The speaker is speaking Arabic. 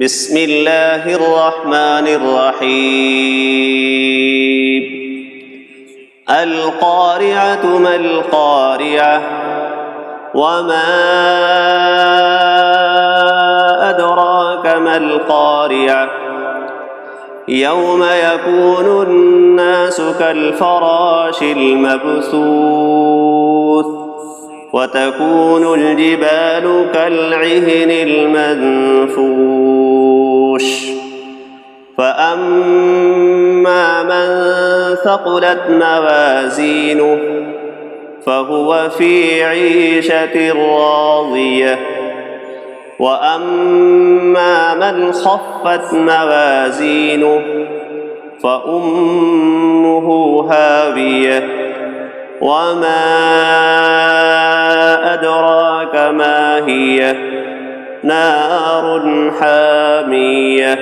بسم الله الرحمن الرحيم القارعة ما القارعة وما أدراك ما القارعة يوم يكون الناس كالفراش المبثوث وتكون الجبال كالعهن المنفوش فأما من ثقلت موازينه فهو في عيشة راضية وأما من خفت موازينه فأمه هاوية وما أدراك ما هي نار حامية